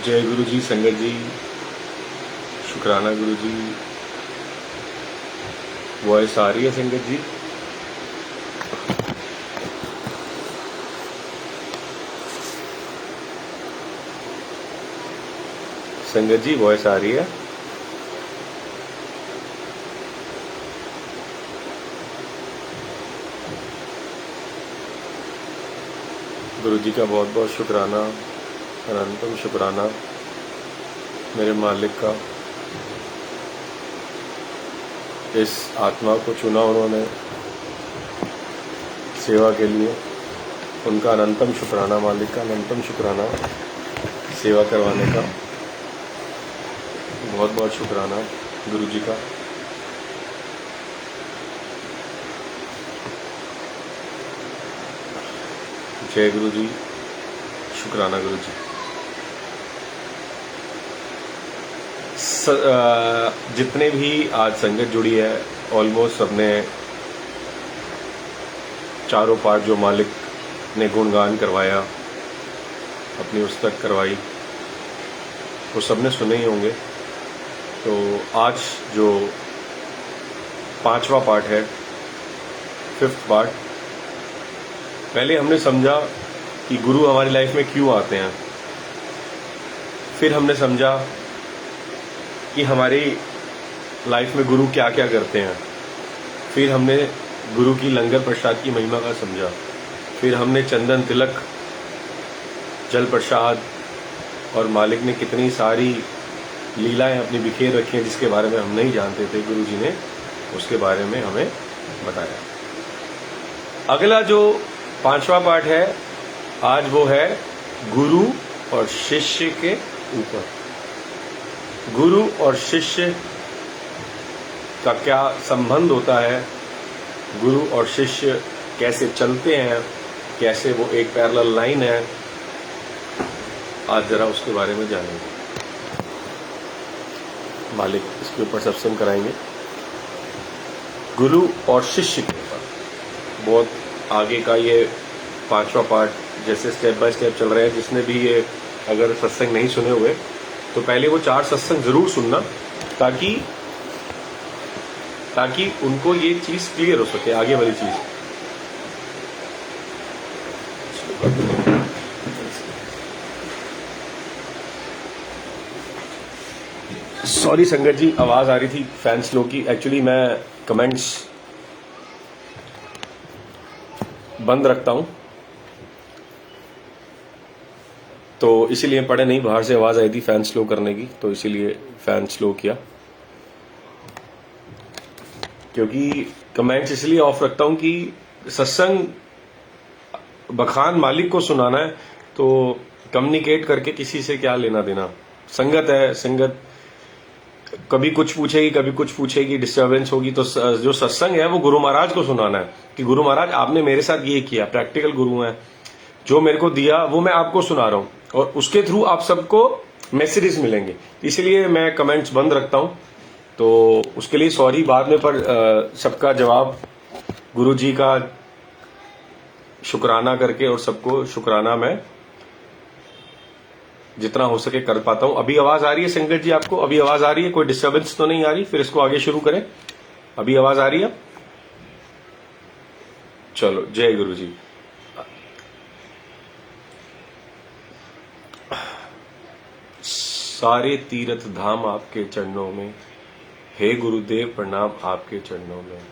जय गुरु जी, संगत जी, शुक्राना गुरु जी। वॉइस आ रही है संगत जी? संगत जी वॉइस आ रही है? गुरु जी का बहुत बहुत शुक्राना, अनंतम शुक्राना मेरे मालिक का। इस आत्मा को चुना उन्होंने सेवा के लिए, उनका अनंतम शुक्राना, मालिक का अनंतम शुक्राना सेवा करवाने का। बहुत बहुत शुक्राना गुरु जी का। जय गुरु जी, शुक्राना गुरु जी। जितने भी आज संगत जुड़ी है, ऑलमोस्ट सबने चारों पाठ जो मालिक ने गुणगान करवाया, अपनी उस तक करवाई, वो सबने सुने ही होंगे। तो आज जो 5वां पाठ है, 5th पार्ट, पहले हमने समझा कि गुरु हमारी लाइफ में क्यों आते हैं। फिर हमने समझा कि हमारी लाइफ में गुरु क्या क्या करते हैं। फिर हमने गुरु की लंगर प्रसाद की महिमा का समझा। फिर हमने चंदन तिलक, जल प्रसाद और मालिक ने कितनी सारी लीलाएं अपनी बिखेर रखी हैं जिसके बारे में हम नहीं जानते थे, गुरु जी ने उसके बारे में हमें बताया। अगला जो 5वां पाठ है आज, वो है गुरु और शिष्य के ऊपर। गुरु और शिष्य का क्या संबंध होता है, गुरु और शिष्य कैसे चलते हैं, कैसे वो एक पैरेलल लाइन है, आज जरा उसके बारे में जानेंगे। मालिक इसके ऊपर सत्संग कराएंगे, गुरु और शिष्य के ऊपर। बहुत आगे का ये 5वां पार्ट जैसे स्टेप बाय स्टेप चल रहा है। जिसने भी ये अगर सत्संग नहीं सुने हुए तो पहले वो 4 सत्संग जरूर सुनना, ताकि उनको ये चीज क्लियर हो सके, आगे वाली चीज। सॉरी संगत जी, आवाज आ रही थी फैन स्लो की। एक्चुअली मैं कमेंट्स बंद रखता हूं, तो इसीलिए पढ़े नहीं। बाहर से आवाज आई थी फैन स्लो करने की, तो इसीलिए फैन स्लो किया। क्योंकि कमेंट्स इसलिए ऑफ रखता हूं कि सत्संग बखान मालिक को सुनाना है, तो कम्युनिकेट करके किसी से क्या लेना देना। संगत है, संगत कभी कुछ पूछेगी, कभी कुछ पूछेगी, डिस्टर्बेंस होगी। तो जो सत्संग है वो गुरु महाराज को सुनाना है कि गुरु महाराज आपने मेरे साथ ये किया। प्रैक्टिकल गुरु है, जो मेरे को दिया वो मैं आपको सुना रहा हूं, और उसके थ्रू आप सबको मैसेजेस मिलेंगे। इसलिए मैं कमेंट्स बंद रखता हूं, तो उसके लिए सॉरी बाद में। पर सबका जवाब गुरु जी का शुक्राना करके और सबको शुक्राना मैं जितना हो सके कर पाता हूं। अभी आवाज आ रही है संगत जी? आपको अभी आवाज आ रही है? कोई डिस्टर्बेंस तो नहीं आ रही? फिर इसको आगे शुरू करें। अभी आवाज आ रही है? चलो, जय गुरु जी। सारे तीर्थ धाम आपके चरणों में, हे गुरुदेव प्रणाम आपके चरणों में।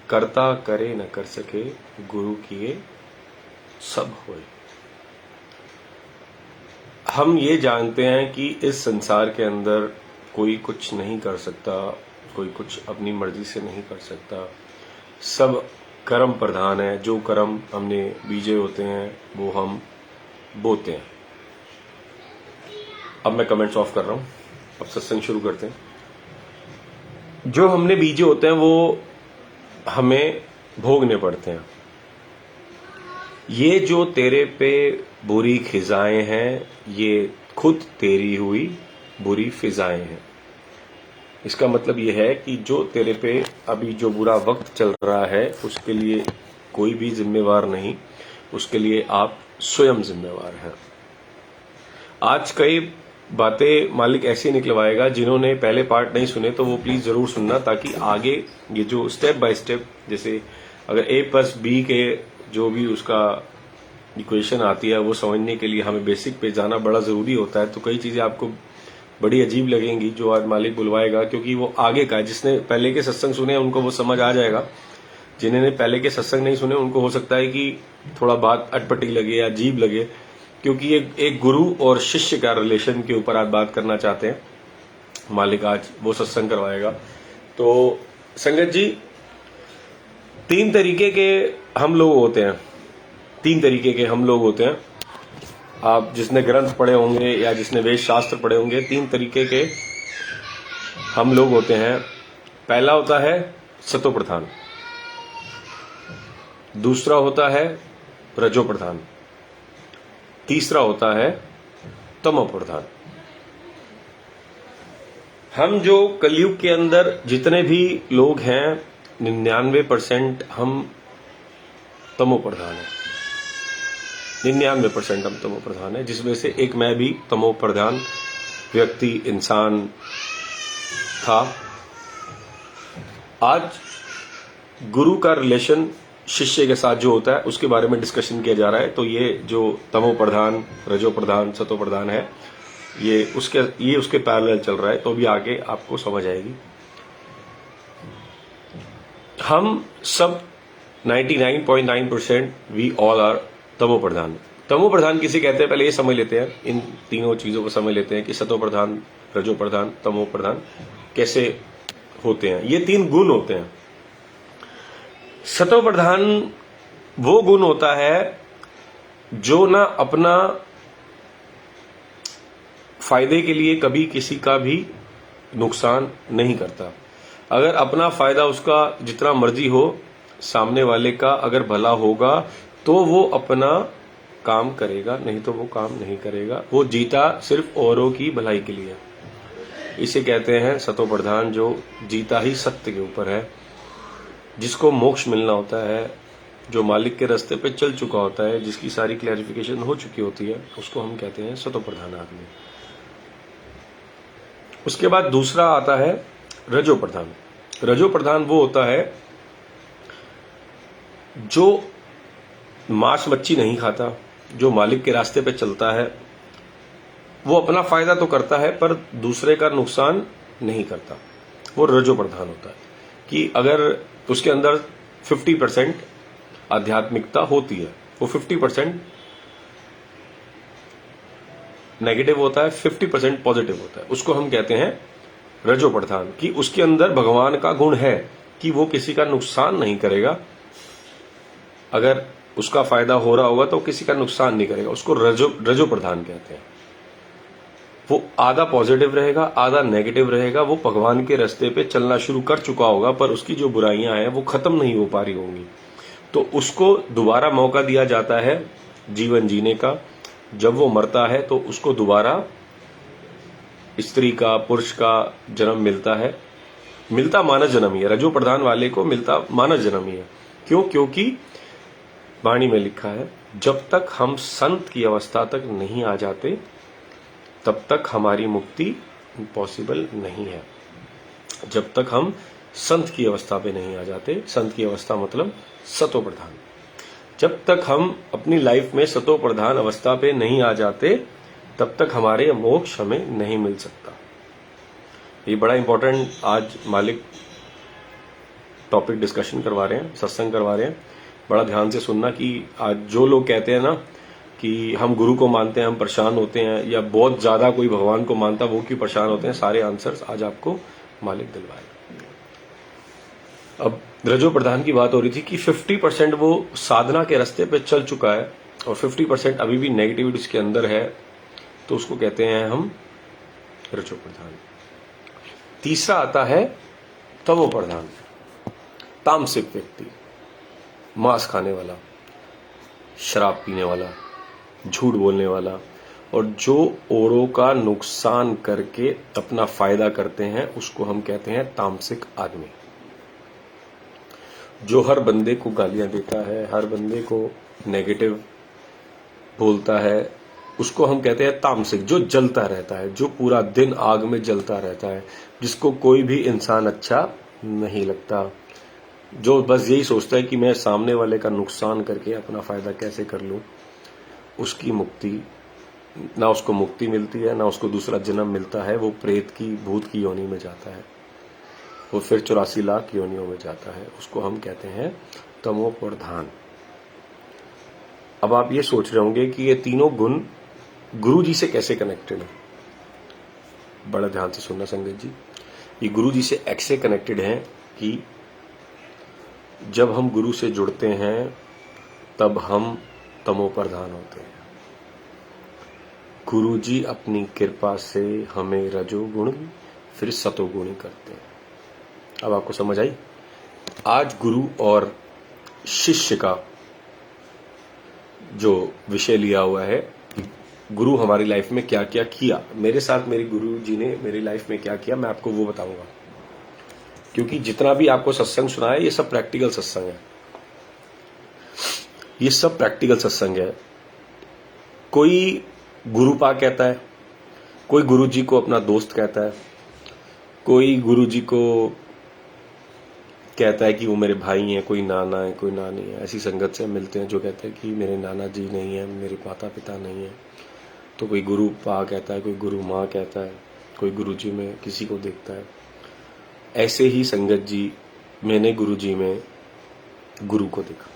करता करे न कर सके, गुरु किए सब होए। हम ये जानते हैं कि इस संसार के अंदर कोई कुछ नहीं कर सकता, कोई कुछ अपनी मर्जी से नहीं कर सकता। सब कर्म प्रधान है। जो कर्म हमने बीजे होते हैं वो हम बोते हैं। अब मैं कमेंट्स ऑफ कर रहा हूं, अब सत्संग शुरू करते हैं। जो हमने बीजे होते हैं वो हमें भोगने पड़ते हैं। ये जो तेरे पे बुरी खिजाएं हैं, ये खुद तेरी हुई बुरी फिजाएं हैं। इसका मतलब ये है कि जो तेरे पे अभी जो बुरा वक्त चल रहा है उसके लिए कोई भी जिम्मेवार नहीं, उसके लिए आप स्वयं जिम्मेवार हैं। आज कई बातें मालिक ऐसे निकलवाएगा, जिन्होंने पहले पार्ट नहीं सुने तो वो प्लीज जरूर सुनना, ताकि आगे ये जो स्टेप बाय स्टेप, जैसे अगर a प्लस बी के जो भी उसका इक्वेशन आती है वो समझने के लिए हमें बेसिक पे जाना बड़ा जरूरी होता है। तो कई चीजें आपको बड़ी अजीब लगेंगी जो आज मालिक बुलवाएगा, क्योंकि वो आगे का है। जिसने पहले के सत्संग सुने उनको वो समझ आ जाएगा, जिन्होंने पहले के सत्संग नहीं सुने उनको हो सकता है कि थोड़ा बात अटपटी लगे या अजीब लगे, क्योंकि ये एक गुरु और शिष्य का रिलेशन के ऊपर आज बात करना चाहते हैं। मालिक आज वो सत्संग करवाएगा। तो संगत जी, तीन तरीके के हम लोग होते हैं, तीन तरीके के हम लोग होते हैं। आप जिसने ग्रंथ पढ़े होंगे या जिसने वेद शास्त्र पढ़े होंगे, तीन तरीके के हम लोग होते हैं। पहला होता है सतो प्रधान, दूसरा होता है रजो प्रधान, तीसरा होता है तमो प्रधान। हम जो कलयुग के अंदर जितने भी लोग हैं, 99% हम तमो प्रधान है। 99% हम तमो प्रधान है, जिसमें से एक मैं भी तमो प्रधान व्यक्ति इंसान था। आज गुरु का रिलेशन शिष्य के साथ जो होता है उसके बारे में डिस्कशन किया जा रहा है। तो ये जो तमो प्रधान, रजो प्रधान, सतो प्रधान है, ये उसके पैरेलल चल रहा है। तो अभी आगे आपको समझ आएगी। हम सब 99.9% वी ऑल आर तमो प्रधान। तमो प्रधान किसे कहते हैं, पहले ये समझ लेते हैं, इन तीनों चीजों को समझ लेते हैं कि सतो प्रधान, रजो प्रधान, तमो प्रधान कैसे होते हैं। ये तीन गुण होते हैं। सतो प्रधान वो गुण होता है जो ना अपना फायदे के लिए कभी किसी का भी नुकसान नहीं करता। अगर अपना फायदा उसका जितना मर्जी हो, सामने वाले का अगर भला होगा तो वो अपना काम करेगा, नहीं तो वो काम नहीं करेगा। वो जीता सिर्फ औरों की भलाई के लिए। इसे कहते हैं सतो प्रधान, जो जीता ही सत्य के ऊपर है, जिसको मोक्ष मिलना होता है, जो मालिक के रास्ते पे चल चुका होता है, जिसकी सारी क्लैरिफिकेशन हो चुकी होती है, उसको हम कहते हैं सतो प्रधान आदमी। उसके बाद दूसरा आता है रजो प्रधान। रजो प्रधान वो होता है जो मांस मच्छी नहीं खाता, जो मालिक के रास्ते पे चलता है। वो अपना फायदा तो करता है पर दूसरे का नुकसान नहीं करता। वो रजो प्रधान होता है कि अगर उसके अंदर 50% आध्यात्मिकता होती है, वो 50% नेगेटिव होता है, 50% पॉजिटिव होता है, उसको हम कहते हैं रजो प्रधान। कि उसके अंदर भगवान का गुण है कि वो किसी का नुकसान नहीं करेगा। अगर उसका फायदा हो रहा होगा तो किसी का नुकसान नहीं करेगा, उसको रजो प्रधान कहते हैं। वो आधा पॉजिटिव रहेगा, आधा नेगेटिव रहेगा। वो भगवान के रास्ते पे चलना शुरू कर चुका होगा पर उसकी जो बुराइयां हैं वो खत्म नहीं हो पा रही होंगी, तो उसको दोबारा मौका दिया जाता है जीवन जीने का। जब वो मरता है तो उसको दोबारा स्त्री का, पुरुष का जन्म मिलता है। मिलता मानव जन्म ही है, रजो प्रधान वाले को मिलता मानव जन्म ही है। क्यों? क्योंकि वाणी में लिखा है, जब तक हम संत की अवस्था तक नहीं आ जाते तब तक हमारी मुक्ति पॉसिबल नहीं है। जब तक हम संत की अवस्था पे नहीं आ जाते, संत की अवस्था मतलब सतो प्रधान, जब तक हम अपनी लाइफ में सतो प्रधान अवस्था पे नहीं आ जाते तब तक हमारे मोक्ष हमें नहीं मिल सकता। ये बड़ा इंपॉर्टेंट आज मालिक टॉपिक डिस्कशन करवा रहे हैं, सत्संग करवा रहे हैं। बड़ा ध्यान से सुनना कि आज जो लोग कहते हैं ना कि हम गुरु को मानते हैं, हम परेशान होते हैं, या बहुत ज्यादा कोई भगवान को मानता वो क्यों परेशान होते हैं, सारे आंसर्स आज आपको मालिक दिलवाएगा। अब रजो प्रधान की बात हो रही थी कि 50% वो साधना के रास्ते पे चल चुका है और 50% अभी भी नेगेटिविटी उसके अंदर है, तो उसको कहते हैं हम रजो प्रधान। तीसरा आता है तमो प्रधान, तामसिक व्यक्ति, मांस खाने वाला, शराब पीने वाला, झूठ बोलने वाला, और जो औरों का नुकसान करके अपना फायदा करते हैं उसको हम कहते हैं तामसिक आदमी। जो हर बंदे को गालियां देता है, हर बंदे को नेगेटिव बोलता है, उसको हम कहते हैं तामसिक, जो जलता रहता है, जो पूरा दिन आग में जलता रहता है, जिसको कोई भी इंसान अच्छा नहीं लगता, जो बस यही सोचता है कि मैं सामने वाले का नुकसान करके अपना फायदा कैसे कर लूं। उसकी मुक्ति, ना उसको मुक्ति मिलती है, ना उसको दूसरा जन्म मिलता है। वो प्रेत की, भूत की योनि में जाता है, वो फिर 84 लाख योनियों में जाता है। उसको हम कहते हैं तमो प्रधान। अब आप ये सोच रहे होंगे कि ये तीनों गुण गुरु जी से कैसे कनेक्टेड है। बड़ा ध्यान से सुनना संगत जी, ये गुरु जी से ऐसे कनेक्टेड हैं कि जब हम गुरु से जुड़ते हैं तब हम तमो प्रधान होते हैं। गुरु जी अपनी कृपा से हमें रजोगुण फिर सतोगुणी करते हैं। अब आपको समझ आई। आज गुरु और शिष्य का जो विषय लिया हुआ है, गुरु हमारी लाइफ में क्या क्या किया, मेरे साथ मेरे गुरु जी ने मेरी लाइफ में क्या किया, मैं आपको वो बताऊंगा। क्योंकि जितना भी आपको सत्संग सुना है, ये सब प्रैक्टिकल सत्संग है, ये सब प्रैक्टिकल सत्संग है। कोई गुरु पा कहता है, कोई गुरु जी को अपना दोस्त कहता है, कोई गुरु जी को कहता है कि वो मेरे भाई हैं, कोई नाना है, कोई नानी है। ऐसी संगत से मिलते हैं जो कहते हैं कि मेरे नाना जी नहीं है, मेरे माता पिता नहीं है। तो कोई गुरु पा कहता है, कोई गुरु माँ कहता है, कोई गुरु जी में किसी को देखता है। ऐसे ही संगत जी, मैंने गुरु जी में गुरु को देखा।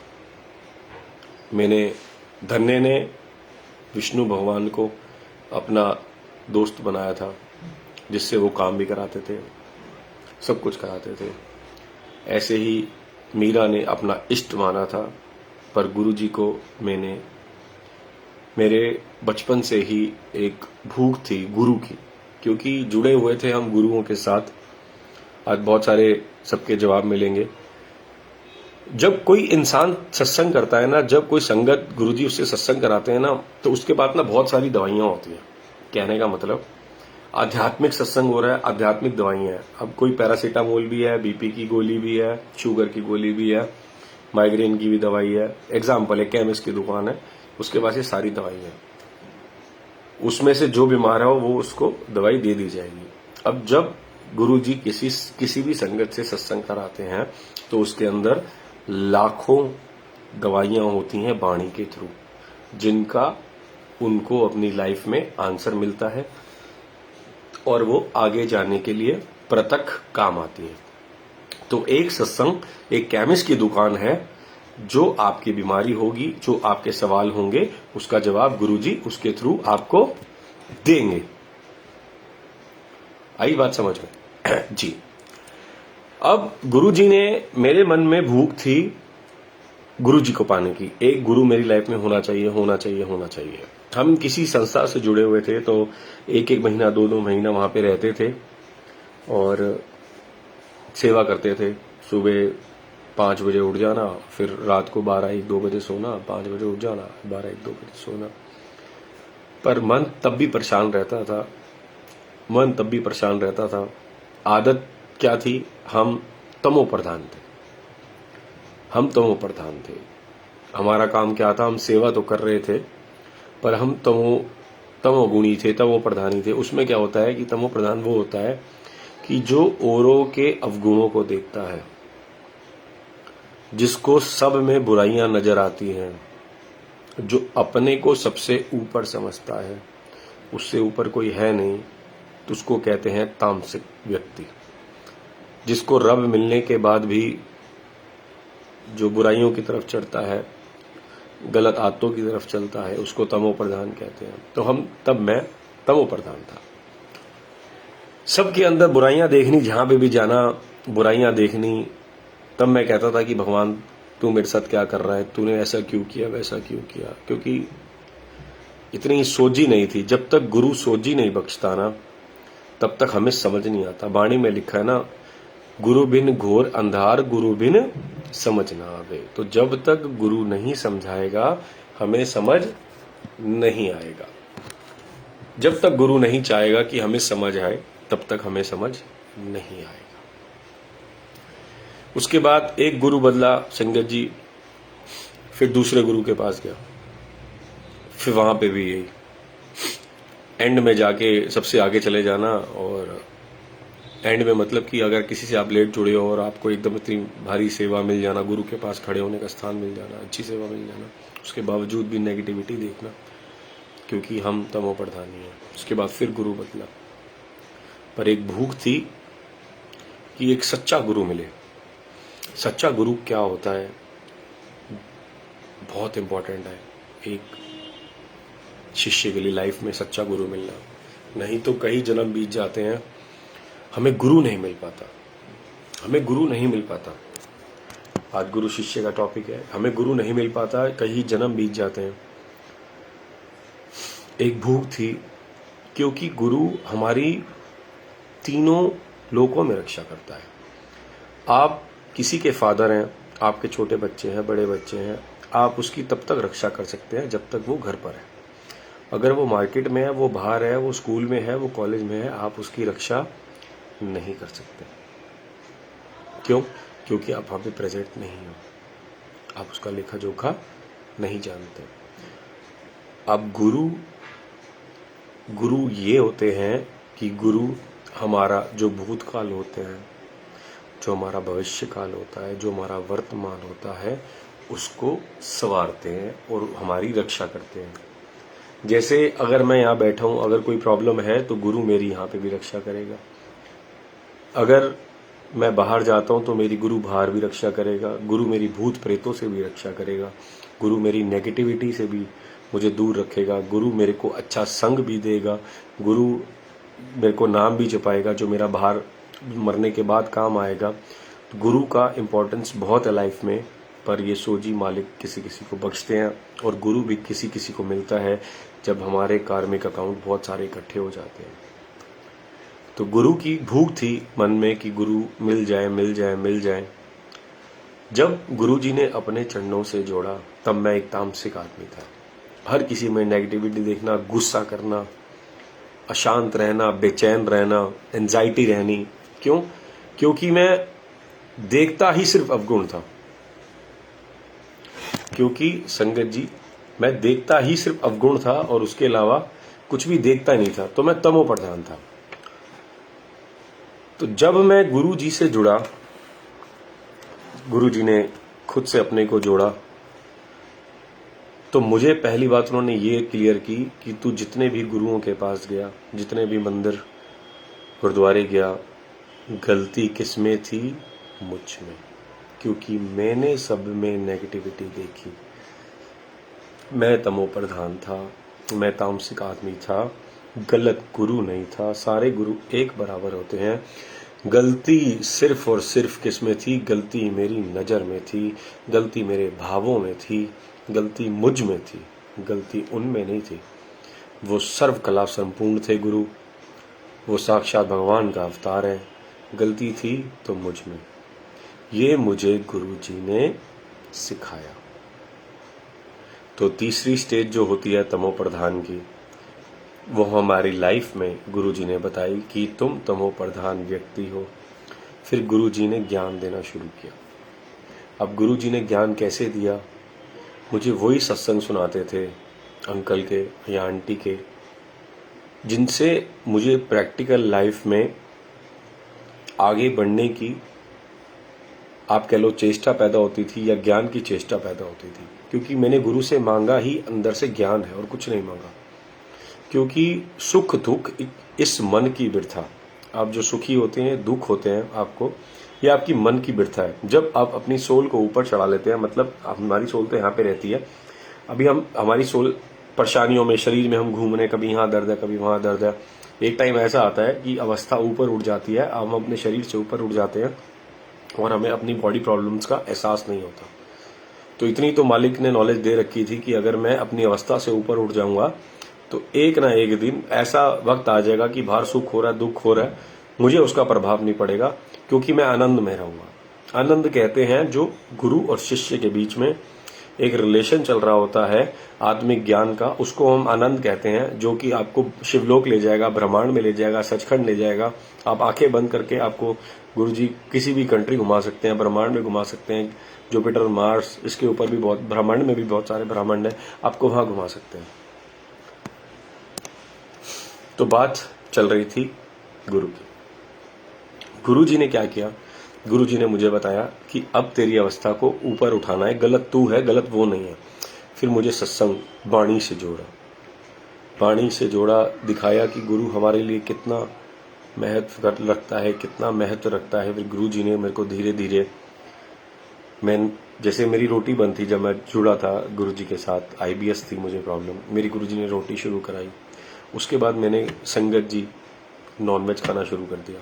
मैंने धन्य ने विष्णु भगवान को अपना दोस्त बनाया था, जिससे वो काम भी कराते थे, सब कुछ कराते थे। ऐसे ही मीरा ने अपना इष्ट माना था, पर गुरु जी को मैंने, मेरे बचपन से ही एक भूख थी गुरु की, क्योंकि जुड़े हुए थे हम गुरुओं के साथ। आज बहुत सारे सबके जवाब मिलेंगे। जब कोई इंसान सत्संग करता है ना, जब कोई संगत गुरुजी उससे सत्संग कराते हैं ना, तो उसके बाद ना बहुत सारी दवाइयां होती हैं। कहने का मतलब आध्यात्मिक सत्संग हो रहा है, आध्यात्मिक दवाइयां हैं। अब कोई पैरासीटामोल भी है, बीपी की गोली भी है, शुगर की गोली भी है, माइग्रेन की भी दवाई है। एग्जाम्पल है, केमिस्ट की दुकान है, उसके पास ये सारी दवाई है। उसमें से जो बीमार है वो उसको दवाई दे दी जाएगी। अब जब गुरुजी किसी भी संगत से सत्संग कराते हैं, तो उसके अंदर लाखों दवाइयां होती हैं वाणी के थ्रू, जिनका उनको अपनी लाइफ में आंसर मिलता है और वो आगे जाने के लिए प्रत्यक्ष काम आती है। तो एक सत्संग एक केमिस्ट की दुकान है, जो आपकी बीमारी होगी, जो आपके सवाल होंगे, उसका जवाब गुरुजी उसके थ्रू आपको देंगे। आई बात समझ में जी। अब गुरुजी ने, मेरे मन में भूख थी गुरुजी को पाने की। एक गुरु मेरी लाइफ में होना चाहिए, होना चाहिए, होना चाहिए। हम किसी संस्था से जुड़े हुए थे, तो एक एक महीना, दो दो महीना वहां पे रहते थे और सेवा करते थे। सुबह 5 बजे उठ जाना, फिर रात को 12-1-2 बजे सोना, 5 बजे उठ जाना, 12-1-2 बजे सोना। पर मन तब भी परेशान रहता था, मन तब भी परेशान रहता था। आदत क्या थी, हम तमो प्रधान थे, हम तमो प्रधान थे। हमारा काम क्या था, हम सेवा तो कर रहे थे, पर हम तमोगुणी थे, तमो प्रधानी थे। उसमें क्या होता है कि तमो प्रधान वो होता है कि जो औरों के अवगुणों को देखता है, जिसको सब में बुराइयां नजर आती हैं, जो अपने को सबसे ऊपर समझता है, उससे ऊपर कोई है नहीं, तो उसको कहते हैं तामसिक व्यक्ति। जिसको रब मिलने के बाद भी जो बुराइयों की तरफ चढ़ता है, गलत आदतों की तरफ चलता है, उसको तमो प्रधान कहते हैं। तो मैं तमो प्रधान था। सबके अंदर बुराइयां देखनी, जहां पे भी जाना बुराइयां देखनी। तब मैं कहता था कि भगवान तू मेरे साथ क्या कर रहा है, तूने ऐसा क्यों किया, वैसा क्यों किया। क्योंकि इतनी सोझी नहीं थी। जब तक गुरु सोझी नहीं बख्शता ना, तब तक हमें समझ नहीं आता। वाणी में लिखा है ना, गुरु बिन घोर अंधार, गुरु बिन समझ ना आवे। तो जब तक गुरु नहीं समझाएगा, हमें समझ नहीं आएगा। जब तक गुरु नहीं चाहेगा कि हमें समझ आए, तब तक हमें समझ नहीं आएगा। उसके बाद एक गुरु बदला संगत जी, फिर दूसरे गुरु के पास गया, फिर वहां पे भी यही। एंड में जाके सबसे आगे चले जाना, और एंड में मतलब कि अगर किसी से आप लेट जुड़े हो और आपको एकदम इतनी भारी सेवा मिल जाना, गुरु के पास खड़े होने का स्थान मिल जाना, अच्छी सेवा मिल जाना, उसके बावजूद भी नेगेटिविटी देखना, क्योंकि हम तमो प्रधानी हैं। उसके बाद फिर गुरु बदला, पर एक भूख थी कि एक सच्चा गुरु मिले। सच्चा गुरु क्या होता है, बहुत इंपॉर्टेंट है एक शिष्य के लिए लाइफ में सच्चा गुरु मिलना। नहीं तो कई जन्म बीत जाते हैं, हमें गुरु नहीं मिल पाता, हमें गुरु नहीं मिल पाता। आज गुरु शिष्य का टॉपिक है, हमें गुरु नहीं मिल पाता, कई जन्म बीत जाते हैं। एक भूख थी, क्योंकि गुरु हमारी तीनों लोकों में रक्षा करता है। आप किसी के फादर हैं, आपके छोटे बच्चे हैं, बड़े बच्चे हैं, आप उसकी तब तक रक्षा कर सकते हैं जब तक वो घर पर है। अगर वो मार्केट में है, वो बाहर है, वो स्कूल में है, वो कॉलेज में है, आप उसकी रक्षा नहीं कर सकते। क्यों? क्योंकि आप वहां पे प्रेजेंट नहीं हो, आप उसका लेखा जोखा नहीं जानते। अब गुरु ये होते हैं कि गुरु हमारा जो भूतकाल होते हैं, जो हमारा भविष्य काल होता है, जो हमारा वर्तमान होता है, उसको संवारते हैं और हमारी रक्षा करते हैं। जैसे अगर मैं यहाँ बैठा हूँ, अगर कोई प्रॉब्लम है तो गुरु मेरी यहाँ पे भी रक्षा करेगा। अगर मैं बाहर जाता हूँ तो मेरी गुरु बाहर भी रक्षा करेगा। गुरु मेरी भूत प्रेतों से भी रक्षा करेगा। गुरु मेरी नेगेटिविटी से भी मुझे दूर रखेगा। गुरु मेरे को अच्छा संग भी देगा। गुरु मेरे को नाम भी जपाएगा जो मेरा बाहर मरने के बाद काम आएगा। तो गुरु का इम्पोर्टेंस बहुत है लाइफ में, पर ये सोजी मालिक किसी किसी को बख्शते हैं, और गुरु भी किसी किसी को मिलता है जब हमारे कार्मिक अकाउंट बहुत सारे इकट्ठे हो जाते हैं। तो गुरु की भूख थी मन में कि गुरु मिल जाए, मिल जाए, मिल जाए। जब गुरु जी ने अपने चरणों से जोड़ा, तब मैं एक तामसिक आदमी था। हर किसी में नेगेटिविटी देखना, गुस्सा करना, अशांत रहना, बेचैन रहना, एंजाइटी रहनी। क्यों? क्योंकि मैं देखता ही सिर्फ अवगुण था। क्योंकि संगत जी, मैं देखता ही सिर्फ अवगुण था और उसके अलावा कुछ भी देखता नहीं था। तो मैं तमो प्रधान था। तो जब मैं गुरु जी से जुड़ा, गुरु जी ने खुद से अपने को जोड़ा, तो मुझे पहली बात उन्होंने ये क्लियर की कि तू जितने भी गुरुओं के पास गया, जितने भी मंदिर गुरुद्वारे गया, गलती किसमें थी? मुझ में। क्योंकि मैंने सब में नेगेटिविटी देखी। मैं तमो प्रधान था, मैं तामसिक आदमी था, गलत गुरु नहीं था। सारे गुरु एक बराबर होते हैं। गलती सिर्फ और सिर्फ किसमें थी? गलती मेरी नज़र में थी, गलती मेरे भावों में थी, गलती मुझ में थी, गलती उनमें नहीं थी। वो सर्व कला संपूर्ण थे गुरु, वो साक्षात भगवान का अवतार है। गलती थी तो मुझ में। ये मुझे गुरु जी ने सिखाया। तो तीसरी स्टेज जो होती है तमो प्रधान की, वो हमारी लाइफ में गुरु जी ने बताई कि तुम तमो प्रधान व्यक्ति हो। फिर गुरु जी ने ज्ञान देना शुरू किया। अब गुरु जी ने ज्ञान कैसे दिया? मुझे वही सत्संग सुनाते थे अंकल के या आंटी के, जिनसे मुझे प्रैक्टिकल लाइफ में आगे बढ़ने की, आप कह लो, चेष्टा पैदा होती थी या ज्ञान की चेष्टा पैदा होती थी। क्योंकि मैंने गुरु से मांगा ही अंदर से ज्ञान है और कुछ नहीं मांगा। क्योंकि सुख दुख इस मन की बिरथा, आप जो सुखी होते हैं, दुख होते हैं आपको, ये आपकी मन की बिरथा है। जब आप अपनी सोल को ऊपर चढ़ा लेते हैं, मतलब हमारी सोल तो यहाँ पे रहती है, अभी हमारी सोल परेशानियों में, शरीर में हम घूम रहे हैं, कभी यहाँ दर्द है, कभी वहाँ दर्द है। एक टाइम ऐसा आता है कि अवस्था ऊपर उठ जाती है, हम अपने शरीर से ऊपर उठ जाते हैं और हमें अपनी बॉडी प्रॉब्लम्स का एहसास नहीं होता। तो इतनी तो मालिक ने नॉलेज दे रखी थी कि अगर मैं अपनी अवस्था से ऊपर उठ जाऊंगा तो एक ना एक दिन ऐसा वक्त आ जाएगा कि बाहर सुख हो रहा है, दुख हो रहा है, मुझे उसका प्रभाव नहीं पड़ेगा, क्योंकि मैं आनंद में रहूंगा। आनंद कहते हैं जो गुरु और शिष्य के बीच में एक रिलेशन चल रहा होता है आत्मिक ज्ञान का, उसको हम आनंद कहते हैं, जो कि आपको शिवलोक ले जाएगा, ब्रह्मांड में ले जाएगा, सचखंड ले जाएगा। आप आंखें बंद करके आपको गुरुजी किसी भी कंट्री घुमा सकते हैं, ब्रह्मांड में घुमा सकते हैं, जुपिटर, मार्स, इसके ऊपर भी बहुत, ब्रह्मांड में भी बहुत सारे ब्रह्मांड है, आपको वहां घुमा सकते हैं। तो बात चल रही थी गुरु की। गुरु जी ने क्या किया, गुरु जी ने मुझे बताया कि अब तेरी अवस्था को ऊपर उठाना है, गलत तू है, गलत वो नहीं है। फिर मुझे सत्संग वाणी से जोड़ा, वाणी से जोड़ा, दिखाया कि गुरु हमारे लिए कितना महत्व रखता है, कितना महत्व रखता है। फिर गुरु जी ने मेरे को धीरे धीरे, मैं जैसे मेरी रोटी बनती, जब मैं जुड़ा था गुरु जी के साथ, IBS थी मुझे प्रॉब्लम, मेरी गुरु जी ने रोटी शुरू कराई। उसके बाद मैंने संगत जी नॉनवेज खाना शुरू कर दिया।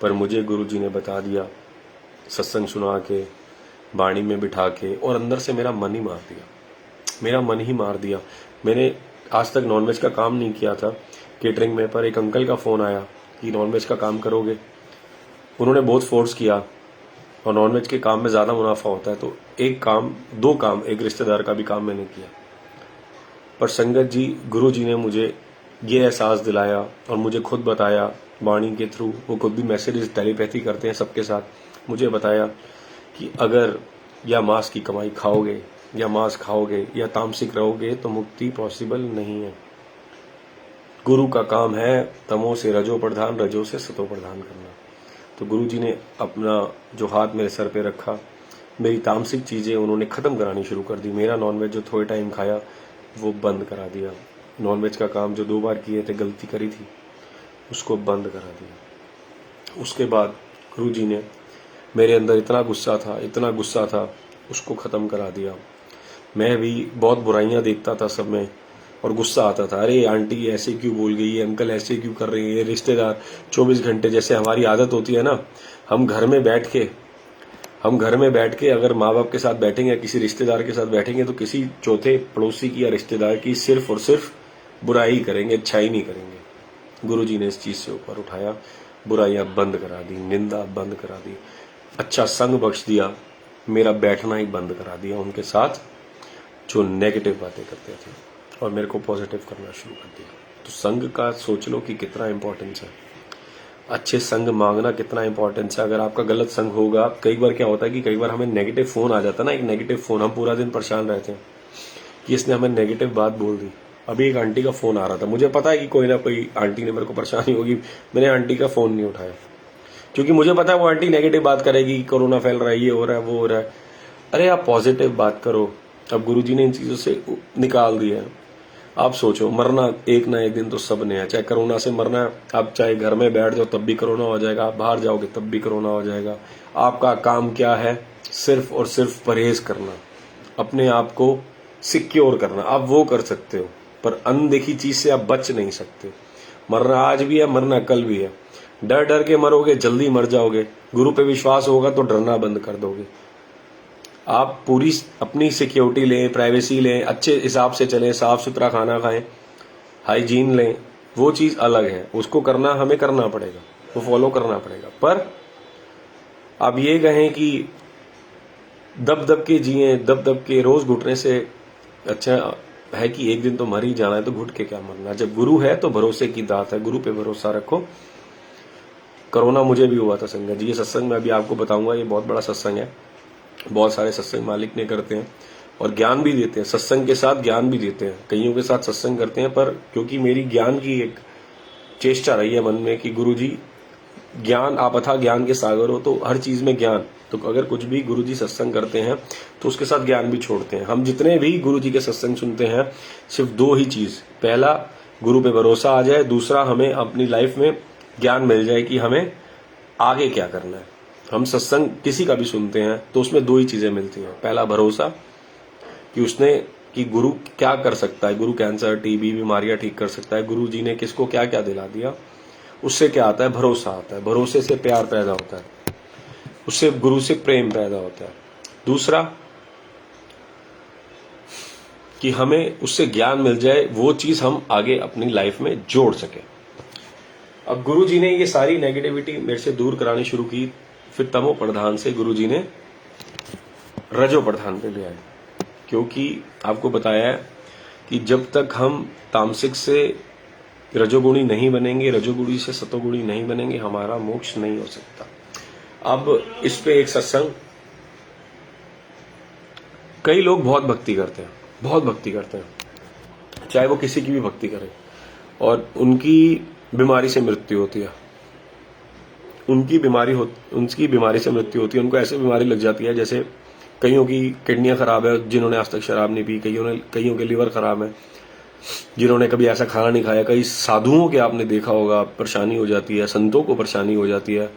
पर मुझे गुरु जी ने बता दिया, सत्संग सुना के, वाणी में बिठा के, और अंदर से मेरा मन ही मार दिया, मेरा मन ही मार दिया। मैंने आज तक नॉनवेज का काम नहीं किया था केटरिंग में, पर एक अंकल का फ़ोन आया कि नॉनवेज का काम करोगे। उन्होंने बहुत फोर्स किया, और नॉनवेज के काम में ज़्यादा मुनाफा होता है, तो एक काम, दो काम, एक रिश्तेदार का भी काम मैंने किया। पर संगत जी, गुरु जी ने मुझे ये एहसास दिलाया और मुझे खुद बताया वाणी के थ्रू, वो खुद भी मैसेजेस टेलीपैथी करते हैं सबके साथ, मुझे बताया कि अगर या मांस की कमाई खाओगे, या मांस खाओगे, या तामसिक रहोगे, तो मुक्ति पॉसिबल नहीं है। गुरु का काम है तमो से रजो प्रधान, रजो से सतो प्रधान करना। तो गुरु जी ने अपना जो हाथ मेरे सर पे रखा, मेरी तामसिक चीज़ें उन्होंने ख़त्म करानी शुरू कर दी। मेरा नॉनवेज जो थोड़े टाइम खाया वो बंद करा दिया। नॉनवेज का काम जो 2 बार किए थे, गलती करी थी, उसको बंद करा दिया। उसके बाद गुरु जी ने मेरे अंदर इतना गुस्सा था, इतना गुस्सा था, उसको ख़त्म करा दिया। मैं भी बहुत बुराइयां देखता था सब में, और गुस्सा आता था, अरे आंटी ऐसे क्यों बोल गई, ये अंकल ऐसे क्यों कर रहे हैं, ये रिश्तेदार 24 घंटे, जैसे हमारी आदत होती है ना, हम घर में बैठ के अगर माँ बाप के साथ बैठेंगे, किसी रिश्तेदार के साथ बैठेंगे, तो किसी चौथे पड़ोसी की या रिश्तेदार की सिर्फ और सिर्फ बुराई करेंगे, अच्छाई नहीं करेंगे। गुरु जी ने इस चीज़ से ऊपर उठाया, बुराइयां बंद करा दी, निंदा बंद करा दी, अच्छा संग बख्श दिया, मेरा बैठना ही बंद करा दिया उनके साथ जो नेगेटिव बातें करते थे, और मेरे को पॉजिटिव करना शुरू कर दिया। तो संग का सोच लो कि कितना इंपॉर्टेंस है, अच्छे संग मांगना कितना इंपॉर्टेंस है। अगर आपका गलत संग होगा, कई बार क्या होता है कि कई बार हमें नेगेटिव फोन आ जाता है ना, एक नेगेटिव फोन, हम पूरा दिन परेशान रहते हैं कि इसने हमें नेगेटिव बात बोल दी। अभी एक आंटी का फोन आ रहा था, मुझे पता है कि कोई ना कोई आंटी ने मेरे को परेशानी होगी, मैंने आंटी का फोन नहीं उठाया, क्योंकि मुझे पता है वो आंटी नेगेटिव बात करेगी, कोरोना फैल रहा है, ये हो रहा है, वो हो रहा है। अरे आप पॉजिटिव बात करो। अब गुरुजी ने इन चीजों से निकाल दिया है। आप सोचो, मरना एक ना एक दिन तो सब ने है, चाहे कोरोना से मरना है, आप चाहे घर में बैठ जाओ तब भी कोरोना हो जाएगा, आप बाहर जाओगे तब भी कोरोना हो जाएगा। आपका काम क्या है? सिर्फ और सिर्फ परहेज करना, अपने आप को सिक्योर करना। आप वो कर सकते हो, पर अनदेखी चीज से आप बच नहीं सकते। मरना आज भी है, मरना कल भी है। डर डर के मरोगे, जल्दी मर जाओगे। गुरु पे विश्वास होगा तो डरना बंद कर दोगे। आप पूरी अपनी सिक्योरिटी लें, प्राइवेसी लें, अच्छे हिसाब से चलें, साफ सुथरा खाना खाएं, हाइजीन लें, वो चीज अलग है, उसको करना हमें करना पड़ेगा, वो फॉलो करना पड़ेगा। पर आप ये कहें कि दब दब के जिए, दब दब के रोज घुटने से अच्छा है कि एक दिन तो मर ही जाना है, तो घुट के क्या मरना। जब गुरु है तो भरोसे की दात है, गुरु पे भरोसा रखो। कोरोना मुझे भी हुआ था संगत जी, ये सत्संग में अभी आपको बताऊंगा, ये बहुत बड़ा सत्संग है, बहुत सारे सत्संग मालिक ने करते हैं और ज्ञान भी देते हैं, सत्संग के साथ ज्ञान भी देते हैं। कईयों के साथ सत्संग करते हैं, पर क्योंकि मेरी ज्ञान की एक चेष्टा रही है मन में कि गुरुजी ज्ञान, आप अथाह ज्ञान के सागर हो, तो हर चीज में ज्ञान, तो अगर कुछ भी गुरुजी सत्संग करते हैं तो उसके साथ ज्ञान भी छोड़ते हैं। हम जितने भी गुरुजी के सत्संग सुनते हैं, सिर्फ 2 ही चीज, पहला गुरु पे भरोसा आ जाए, दूसरा हमें अपनी लाइफ में ज्ञान मिल जाए कि हमें आगे क्या करना है। हम सत्संग किसी का भी सुनते हैं तो उसमें 2 ही चीजें मिलती हैं, पहला भरोसा कि गुरु क्या कर सकता है, गुरु कैंसर, टीबी बीमारियां ठीक कर सकता है, गुरु जी ने किसको क्या क्या दिला दिया, उससे क्या आता है? भरोसा आता है। भरोसे से प्यार पैदा होता है, उससे गुरु से प्रेम पैदा होता है। दूसरा कि हमें उससे ज्ञान मिल जाए, वो चीज हम आगे अपनी लाइफ में जोड़ सके। अब गुरु जी ने ये सारी नेगेटिविटी मेरे से दूर करानी शुरू की, फिर तमो प्रधान से गुरु जी ने रजो प्रधान पे ले आए, क्योंकि आपको बताया है कि जब तक हम तामसिक से रजोगुणी नहीं बनेंगे, रजोगुणी से सतोगुणी नहीं बनेंगे, हमारा मोक्ष नहीं हो सकता। अब इस पे एक सत्संग, कई लोग बहुत भक्ति करते हैं, बहुत भक्ति करते हैं, चाहे वो किसी की भी भक्ति करें, और उनकी बीमारी से मृत्यु होती है। उनकी बीमारी से मृत्यु होती है। उनको ऐसी बीमारी लग जाती है जैसे कईयों की किडनियां खराब है जिन्होंने आज तक शराब नहीं पी, कईयों के लिवर खराब है जिन्होंने कभी ऐसा खाना नहीं खाया। कई साधुओं के आपने देखा होगा परेशानी हो जाती है, संतों को परेशानी हो जाती है,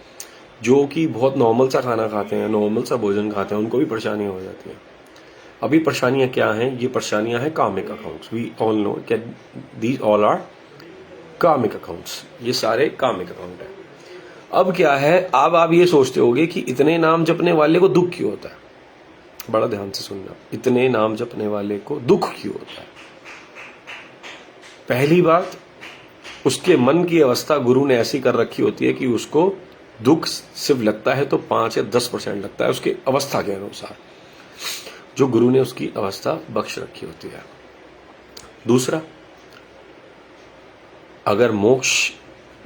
जो कि बहुत नॉर्मल सा खाना खाते हैं, नॉर्मल सा भोजन खाते हैं, उनको भी परेशानी हो जाती है। अभी परेशानियां क्या हैं? ये परेशानियां हैं karmic accounts. We all know that these all are karmic accounts. ये सारे कार्मिक अकाउंट है। अब क्या है, अब आप ये सोचते होगे कि इतने नाम जपने वाले को दुख क्यों होता है। बड़ा ध्यान से सुनना, इतने नाम जपने वाले को दुख क्यों होता है? पहली बात, उसके मन की अवस्था गुरु ने ऐसी कर रखी होती है कि उसको दुख सिर्फ लगता है तो 5 या 10% लगता है उसके अवस्था के अनुसार, जो गुरु ने उसकी अवस्था बख्श रखी होती है। दूसरा, अगर मोक्ष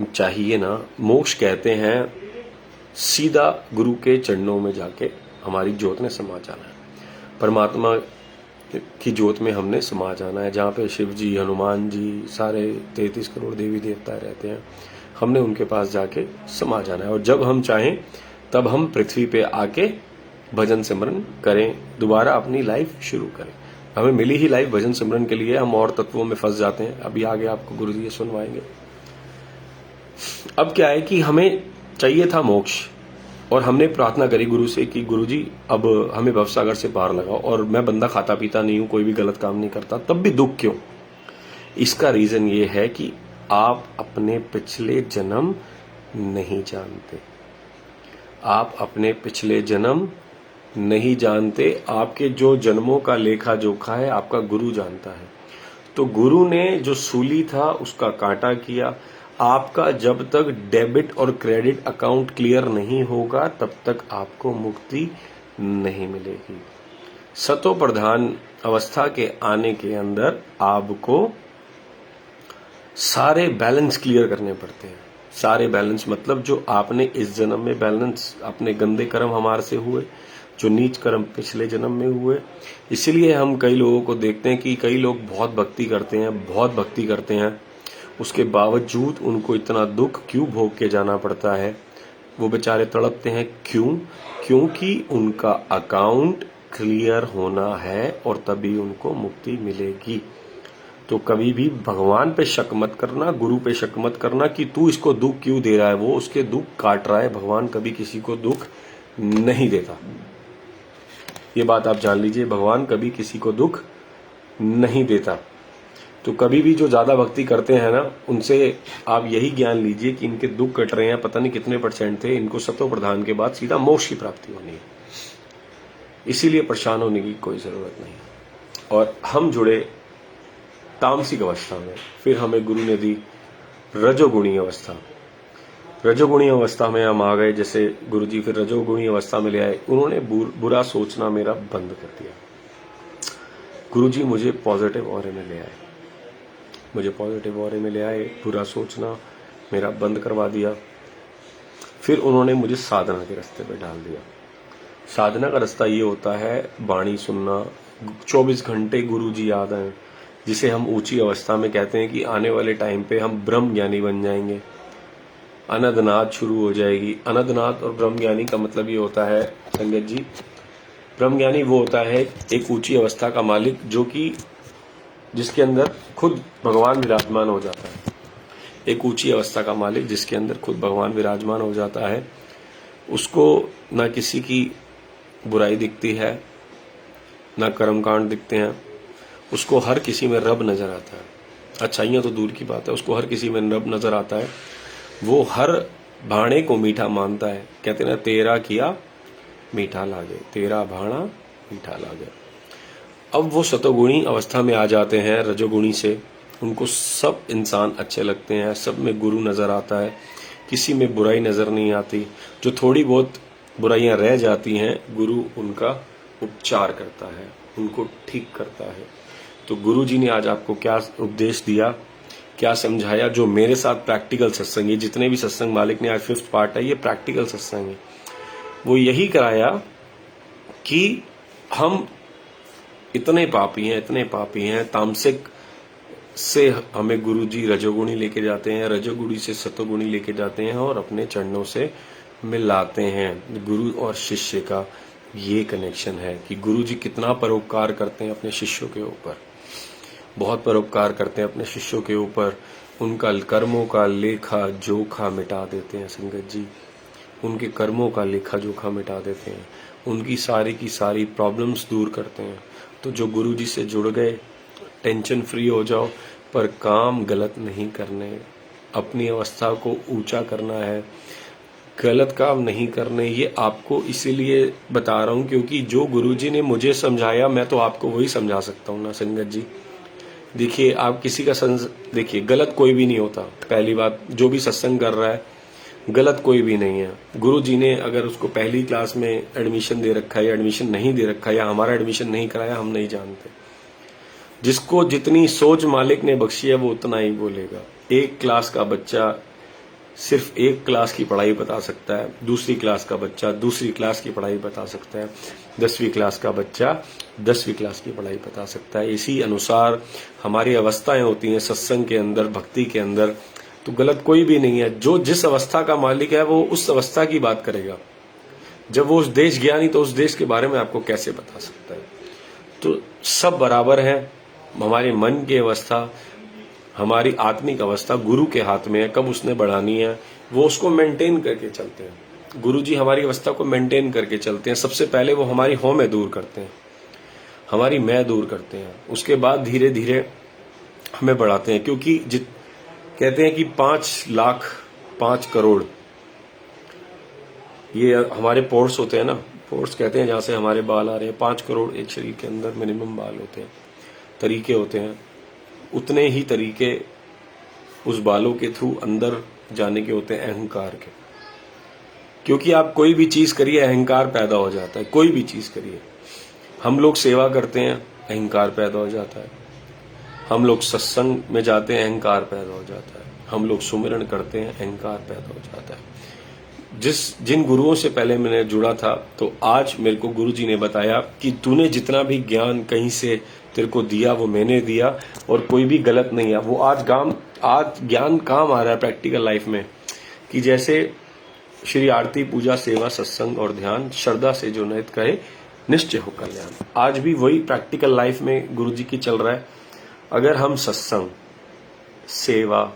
चाहिए ना, मोक्ष कहते हैं सीधा गुरु के चरणों में जाके हमारी ज्योत ने समा जाना है, परमात्मा की ज्योत में हमने समा जाना है, जहाँ पे शिव जी, हनुमान जी, सारे 33 करोड़ देवी देवता रहते हैं, हमने उनके पास जाके समा जाना है। और जब हम चाहें तब हम पृथ्वी पे आके भजन सिमरन करें, दोबारा अपनी लाइफ शुरू करें। हमें मिली ही लाइफ भजन सिमरन के लिए, हम और तत्वों में फंस जाते हैं। अभी आगे आपको गुरु जी सुनवाएंगे। अब क्या है कि हमें चाहिए था मोक्ष, और हमने प्रार्थना करी गुरु से कि गुरु जी अब हमें भवसागर से पार लगाओ, और मैं बंदा खाता पीता नहीं हूं, कोई भी गलत काम नहीं करता, तब भी दुख क्यों? इसका रीजन ये है कि आप अपने पिछले जन्म नहीं जानते। आप अपने पिछले जन्म नहीं जानते। आपके जो जन्मों का लेखा जोखा है आपका गुरु जानता है। तो गुरु ने जो सूली था उसका कांटा किया। आपका जब तक डेबिट और क्रेडिट अकाउंट क्लियर नहीं होगा तब तक आपको मुक्ति नहीं मिलेगी। सतो प्रधान अवस्था के आने के अंदर आपको सारे बैलेंस क्लियर करने पड़ते हैं। सारे बैलेंस मतलब जो आपने इस जन्म में बैलेंस, अपने गंदे कर्म हमारे से हुए, जो नीच कर्म पिछले जन्म में हुए। इसीलिए हम कई लोगों को देखते हैं कि कई लोग बहुत भक्ति करते हैं, उसके बावजूद उनको इतना दुख क्यों भोग के जाना पड़ता है? वो बेचारे तड़पते हैं। क्यों? क्योंकि उनका अकाउंट क्लियर होना है और तभी उनको मुक्ति मिलेगी। तो कभी भी भगवान पे शक मत करना, गुरु पे शक मत करना कि तू इसको दुख क्यों दे रहा है, वो उसके दुख काट रहा है। भगवान कभी किसी को दुख नहीं देता, ये बात आप जान लीजिए। भगवान कभी किसी को दुख नहीं देता। तो कभी भी जो ज्यादा भक्ति करते हैं ना, उनसे आप यही ज्ञान लीजिए कि इनके दुख कट रहे हैं, पता नहीं कितने % थे, इनको सतो प्रधान के बाद सीधा मोक्ष की प्राप्ति होनी है। इसीलिए परेशान होने की कोई जरूरत नहीं। और हम जुड़े तामसिक अवस्था में, फिर हमें गुरु ने दी रजोगुणी अवस्था। रजोगुणी अवस्था में हम आ गए, जैसे गुरु जी फिर रजोगुणी अवस्था में ले आए। उन्होंने बुरा सोचना मेरा बंद कर दिया। गुरु जी मुझे पॉजिटिव ऑरे में ले आए, बुरा सोचना मेरा बंद करवा दिया। फिर उन्होंने मुझे साधना के रास्ते पे डाल दिया। साधना का रास्ता ये होता है वाणी सुनना, 24 घंटे गुरु जी याद आए, जिसे हम ऊंची अवस्था में कहते हैं कि आने वाले टाइम पे हम ब्रह्म ज्ञानी बन जाएंगे, अनदनाद शुरू हो जाएगी। अनदनाद और ब्रह्म ज्ञानी का मतलब ये होता है संगत जी, ब्रह्म ज्ञानी वो होता है एक ऊंची अवस्था का मालिक, जो कि जिसके अंदर खुद भगवान विराजमान हो जाता है। एक ऊंची अवस्था का मालिक जिसके अंदर खुद भगवान विराजमान हो जाता है, उसको ना किसी की बुराई दिखती है, ना कर्मकांड दिखते हैं, उसको हर किसी में रब नजर आता है। अच्छाइयां तो दूर की बात है, उसको हर किसी में रब नजर आता है। वो हर भाणे को मीठा मानता है। कहते ना, तेरा किया मीठा लागे, तेरा भाणा मीठा लागे। अब वो सतोगुणी अवस्था में आ जाते हैं रजोगुणी से, उनको सब इंसान अच्छे लगते हैं, सब में गुरु नजर आता है, किसी में बुराई नजर नहीं आती। जो थोड़ी बहुत बुराइयां रह जाती हैं, गुरु उनका उपचार करता है, उनको ठीक करता है। तो गुरु जी ने आज आपको क्या उपदेश दिया, क्या समझाया, जो मेरे साथ प्रैक्टिकल सत्संग, ये जितने भी सत्संग मालिक ने आज 5th पार्ट है, ये प्रैक्टिकल सत्संग है। वो यही कराया कि हम इतने पापी हैं, तामसिक से हमें गुरुजी रजोगुणी लेके जाते हैं, रजोगुणी से सतोगुणी लेके जाते हैं और अपने चरणों से मिलाते हैं। गुरु और शिष्य का ये कनेक्शन है कि गुरुजी कितना परोपकार करते हैं अपने शिष्यों के ऊपर, बहुत परोपकार करते हैं अपने शिष्यों के ऊपर। उनका कर्मों का लेखा जोखा मिटा देते हैं संगत जी, उनके कर्मों का लेखा जोखा मिटा देते हैं, उनकी सारी की सारी प्रॉब्लम्स दूर करते हैं। तो जो गुरुजी से जुड़ गए, टेंशन फ्री हो जाओ, पर काम गलत नहीं करने, अपनी अवस्था को ऊंचा करना है, गलत काम नहीं करने। ये आपको इसीलिए बता रहा हूँ क्योंकि जो गुरुजी ने मुझे समझाया मैं तो आपको वही समझा सकता हूँ ना संगत जी। देखिए आप किसी का देखिए गलत कोई भी नहीं होता। पहली बात, जो भी सत्संग कर रहा है गलत कोई भी नहीं है। गुरु जी ने अगर उसको पहली क्लास में एडमिशन दे रखा है या एडमिशन नहीं दे रखा है या हमारा एडमिशन नहीं कराया, हम नहीं जानते। जिसको जितनी सोच मालिक ने बख्शी है वो उतना ही बोलेगा। एक क्लास का बच्चा सिर्फ एक क्लास की पढ़ाई बता सकता है, दूसरी क्लास का बच्चा दूसरी क्लास की पढ़ाई बता सकता है, 10वीं क्लास का बच्चा 10वीं क्लास की पढ़ाई बता सकता है। इसी अनुसार हमारी अवस्थाएं होती हैं सत्संग के अंदर, भक्ति के अंदर। तो गलत कोई भी नहीं है। जो जिस अवस्था का मालिक है वो उस अवस्था की बात करेगा। जब वो उस देश गया नहीं तो उस देश के बारे में आपको कैसे बता सकता है। तो सब बराबर है। हमारे मन की अवस्था, हमारी आत्मिक अवस्था गुरु के हाथ में है, कब उसने बढ़ानी है वो उसको मेंटेन करके चलते हैं। गुरु जी हमारी अवस्था को मेंटेन करके चलते हैं। सबसे पहले वो हमारी हो में दूर करते हैं, हमारी मैं दूर करते हैं, उसके बाद धीरे धीरे हमें बढ़ाते हैं। क्योंकि कहते हैं कि 5 लाख 5 करोड़ ये हमारे पोर्स होते हैं ना, पोर्स कहते हैं जहां से हमारे बाल आ रहे हैं। 5 करोड़ एक शरीर के अंदर मिनिमम बाल होते हैं, तरीके होते हैं। उतने ही तरीके उस बालों के थ्रू अंदर जाने के होते हैं अहंकार के। क्योंकि आप कोई भी चीज करिए अहंकार पैदा हो जाता है, कोई भी चीज करिए। हम लोग सेवा करते हैं अहंकार पैदा हो जाता है, हम लोग सत्संग में जाते हैं अहंकार पैदा हो जाता है, हम लोग सुमिरन करते हैं अहंकार पैदा हो जाता है। जिन गुरुओं से पहले मैंने जुड़ा था तो आज मेरे को गुरुजी ने बताया कि तूने जितना भी ज्ञान कहीं से तेरे को दिया वो मैंने दिया और कोई भी गलत नहीं है। वो आज ज्ञान काम आ रहा है प्रैक्टिकल लाइफ में। कि जैसे श्री आरती पूजा सेवा सत्संग और ध्यान श्रद्धा से जो नियत करे निश्चय हो कल्याण। आज भी वही प्रैक्टिकल लाइफ में गुरुजी की चल रहा है। अगर हम सत्संग सेवा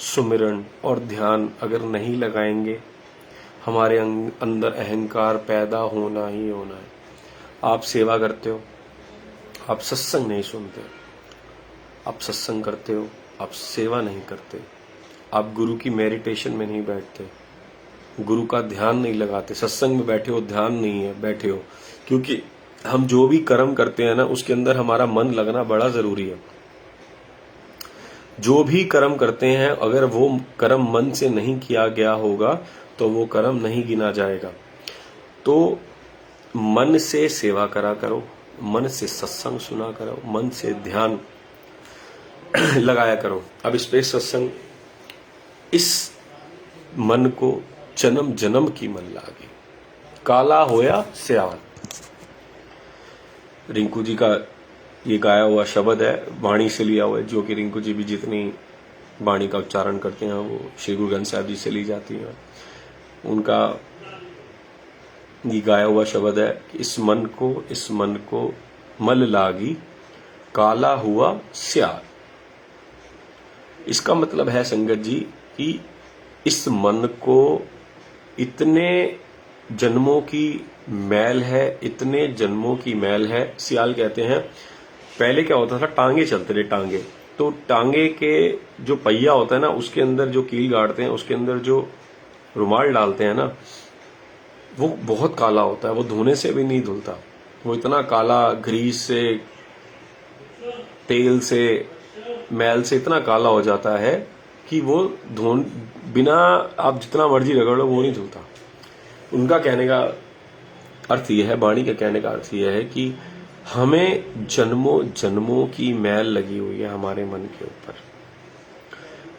सुमिरन और ध्यान अगर नहीं लगाएंगे, हमारे अंदर अहंकार पैदा होना ही होना है। आप सेवा करते हो, आप सत्संग नहीं सुनते, आप सत्संग करते हो, आप सेवा नहीं करते, आप गुरु की मेडिटेशन में नहीं बैठते, गुरु का ध्यान नहीं लगाते। सत्संग में बैठे हो, ध्यान नहीं है बैठे हो। क्योंकि हम जो भी कर्म करते हैं ना उसके अंदर हमारा मन लगना बड़ा जरूरी है। जो भी कर्म करते हैं अगर वो कर्म मन से नहीं किया गया होगा तो वो कर्म नहीं गिना जाएगा। तो मन से सेवा करा करो, मन से सत्संग सुना करो, मन से ध्यान लगाया करो। अब इस पे सत्संग, इस मन को जन्म जन्म की मन लागे, काला होया स्याल। रिंकू जी का ये गाया हुआ शब्द है, वाणी से लिया हुआ है, जो कि रिंकू जी भी जितनी वाणी का उच्चारण करते हैं वो श्री गुरु ग्रंथ साहिब जी से ली जाती है। उनका ये गाया हुआ शब्द है कि इस मन को मल लागी काला हुआ स्याल। इसका मतलब है संगत जी कि इस मन को इतने जन्मों की मैल है, इतने जन्मों की मैल है। सियाल कहते हैं पहले क्या होता था, टांगे चलते थे, टांगे। तो टांगे के जो पहिया होता है ना उसके अंदर जो कील गाड़ते हैं, उसके अंदर जो रुमाल डालते हैं ना वो बहुत काला होता है, वो धोने से भी नहीं धुलता। वो इतना काला, ग्रीस से, तेल से, मैल से इतना काला हो जाता है कि वो बिना आप जितना मर्जी रगड़ लो वो नहीं धुलता। उनका कहने का अर्थ यह है, वाणी का कहने का अर्थ यह है कि हमें जन्मों जन्मों की मैल लगी हुई है हमारे मन के ऊपर।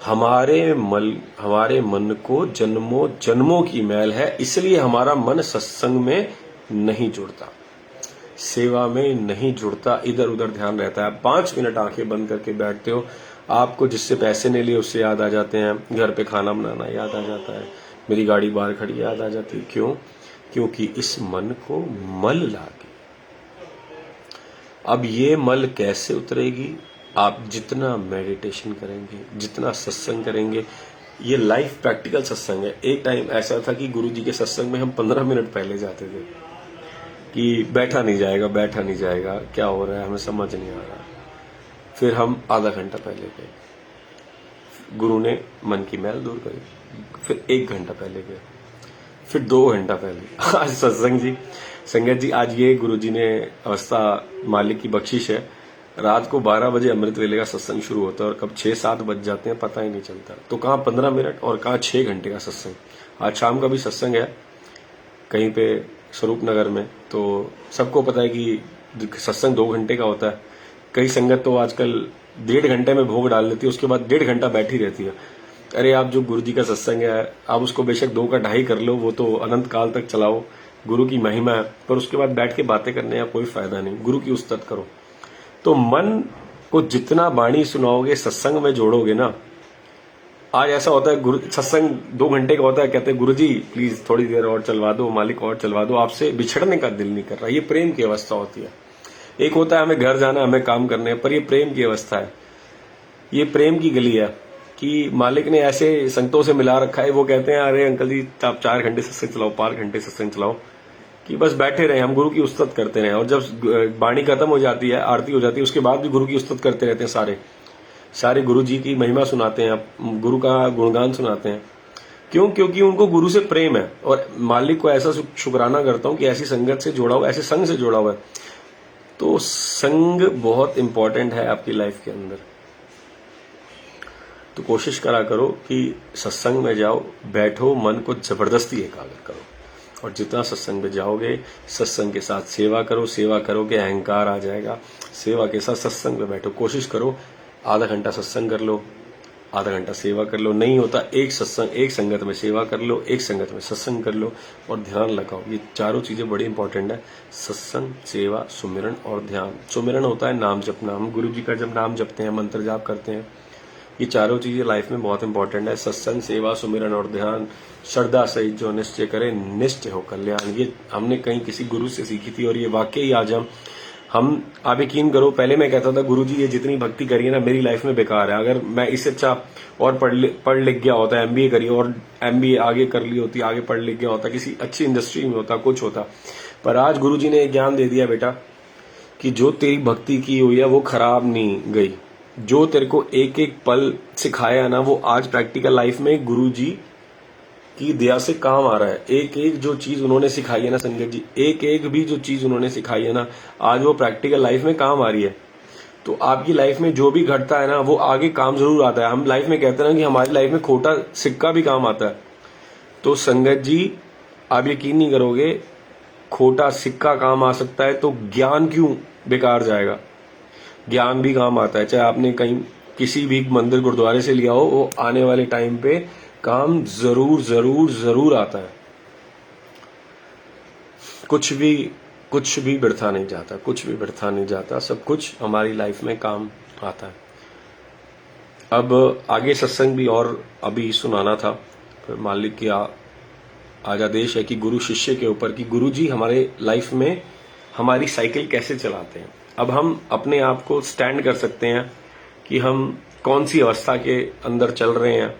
हमारे मन को जन्मों जन्मों की मैल है, इसलिए हमारा मन सत्संग में नहीं जुड़ता। सेवा में नहीं जुड़ता, इधर उधर ध्यान रहता है। 5 मिनट आंखें बंद करके बैठते हो, आपको जिससे पैसे नहीं लिए उससे याद आ जाते हैं, घर पे खाना बनाना याद आ जाता है, मेरी गाड़ी बाहर खड़ी याद आ जाती है। क्यों? क्योंकि इस मन को मल लागी। अब ये मल कैसे उतरेगी? आप जितना मेडिटेशन करेंगे, जितना सत्संग करेंगे, ये लाइफ प्रैक्टिकल सत्संग है। एक टाइम ऐसा था कि गुरु जी के सत्संग में हम 15 मिनट पहले जाते थे कि बैठा नहीं जाएगा, क्या हो रहा है हमें समझ नहीं आ रहा। फिर हम आधा घंटा पहले गए, गुरु ने मन की मैल दूर करी। फिर 1 घंटा पहले गए, फिर 2 घंटा पहले। आज सत्संग जी, संगत जी, आज ये गुरु जी ने अवस्था, मालिक की बख्शिश है, रात को 12 बजे अमृत वेले का सत्संग शुरू होता है और कब 6-7 बज जाते हैं पता ही नहीं चलता। तो कहाँ 15 मिनट और कहाँ 6 घंटे का सत्संग। आज शाम का भी सत्संग है कहीं पे स्वरूप नगर में। तो सबको पता है कि सत्संग 2 घंटे का होता है। कई संगत तो आजकल 1.5 घंटे में भोग डाल लेती है, उसके बाद 1.5 घंटा बैठी रहती है। अरे आप जो गुरु जी का सत्संग है, आप उसको बेशक 2 का 2.5 कर लो, वो तो अनंत काल तक चलाओ, गुरु की महिमा है, पर उसके बाद बैठ के बातें करने का कोई फायदा नहीं। गुरु की उस्तत करो। तो मन को जितना वाणी सुनाओगे, सत्संग में जोड़ोगे ना। आज ऐसा होता है, गुरु सत्संग 2 घंटे का होता है, कहते हैं गुरु जी प्लीज थोड़ी देर और चलवा दो, मालिक और चलवा दो, आपसे बिछड़ने का दिल नहीं कर रहा। ये प्रेम की अवस्था होती है। एक होता है हमें घर जाना, हमें काम करने, पर ये प्रेम की अवस्था है, ये प्रेम की गली है कि मालिक ने ऐसे संतों से मिला रखा है। वो कहते हैं अरे अंकल जी आप 4 घंटे सत्संग चलाओ, 5 घंटे सत्संग चलाओ, कि बस बैठे रहे, हम गुरु की उस्तत करते रहे। और जब वाणी खत्म हो जाती है, आरती हो जाती है, उसके बाद भी गुरु की उस्तत करते रहते हैं। सारे गुरु जी की महिमा सुनाते हैं, गुरु का गुणगान सुनाते हैं। क्यों? क्योंकि उनको गुरु से प्रेम है। और मालिक को ऐसा शुक्राना करता हूं कि ऐसी संगत से जोड़ा हुआ, ऐसे संग से जोड़ा हुआ है। तो संग बहुत इंपॉर्टेंट है आपकी लाइफ के अंदर। तो कोशिश करा करो कि सत्संग में जाओ, बैठो, मन को जबरदस्ती एकाग्र करो। और जितना सत्संग में जाओगे, सत्संग के साथ सेवा करो, सेवा करोगे अहंकार आ जाएगा। सेवा के साथ सत्संग में बैठो। कोशिश करो आधा घंटा सत्संग कर लो, आधा घंटा सेवा कर लो। नहीं होता एक संगत में सेवा कर लो, एक संगत में सत्संग कर लो और ध्यान लगाओ। ये चारों चीजें बड़ी इंपॉर्टेंट है, सत्संग, सेवा, सुमिरन और ध्यान। सुमिरन होता है नाम जपना, हम गुरु जी का जब नाम जपते हैं, मंत्र जाप करते हैं, ये चारों चीजें लाइफ में बहुत इंपॉर्टेंट है। सत्संग, सेवा, सुमिरन और ध्यान श्रद्धा सहित जो निश्चय करे, निष्ठ हो कल्याण। ये हमने कहीं किसी गुरु से सीखी थी और ये वाकई आज हम आप यकीन करो, पहले मैं कहता था गुरु जी ये जितनी भक्ति करी है ना मेरी लाइफ में बेकार है। अगर मैं इससे अच्छा और पढ़ लिख गया होता, एमबीए करी और एमबीए आगे कर ली होती, आगे पढ़ लिख गया होता, किसी अच्छी इंडस्ट्री में होता, कुछ होता। पर आज गुरु जी ने ज्ञान दे दिया बेटा कि जो तेरी भक्ति की हुई है वो खराब नहीं गई। जो तेरे को एक एक पल सिखाया ना, वो आज प्रैक्टिकल लाइफ में गुरु जी की दया से काम आ रहा है। एक एक जो चीज उन्होंने सिखाई है ना संगत जी, एक एक भी जो चीज उन्होंने सिखाई है ना, आज वो प्रैक्टिकल लाइफ में काम आ रही है। तो आपकी लाइफ में जो भी घटता है ना, वो आगे काम जरूर आता है। हम लाइफ में कहते हैं ना कि हमारी लाइफ में खोटा सिक्का भी काम आता है। तो संगत जी आप यकीन नहीं करोगे, खोटा सिक्का काम आ सकता है तो ज्ञान क्यों बेकार जाएगा? ज्ञान भी काम आता है। चाहे आपने कहीं किसी भी मंदिर गुरुद्वारे से लिया हो, वो आने वाले टाइम पे काम जरूर जरूर जरूर आता है। कुछ भी व्यर्था नहीं जाता, कुछ भी व्यर्था नहीं जाता, सब कुछ हमारी लाइफ में काम आता है। अब आगे सत्संग भी और अभी सुनाना था। मालिक की आज आदेश है कि गुरु शिष्य के ऊपर, कि गुरु जी हमारे लाइफ में हमारी साइकिल कैसे चलाते हैं। अब हम अपने आप को स्टैंड कर सकते हैं कि हम कौन सी अवस्था के अंदर चल रहे हैं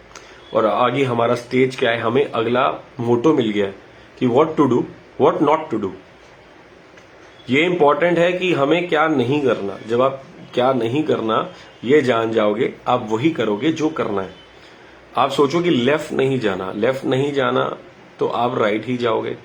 और आगे हमारा स्टेज क्या है। हमें अगला मोटो मिल गया है कि what to do, what not to do. ये इंपॉर्टेंट है कि हमें क्या नहीं करना। जब आप क्या नहीं करना ये जान जाओगे, आप वही करोगे जो करना है। आप सोचो कि लेफ्ट नहीं जाना तो आप राइट ही जाओगे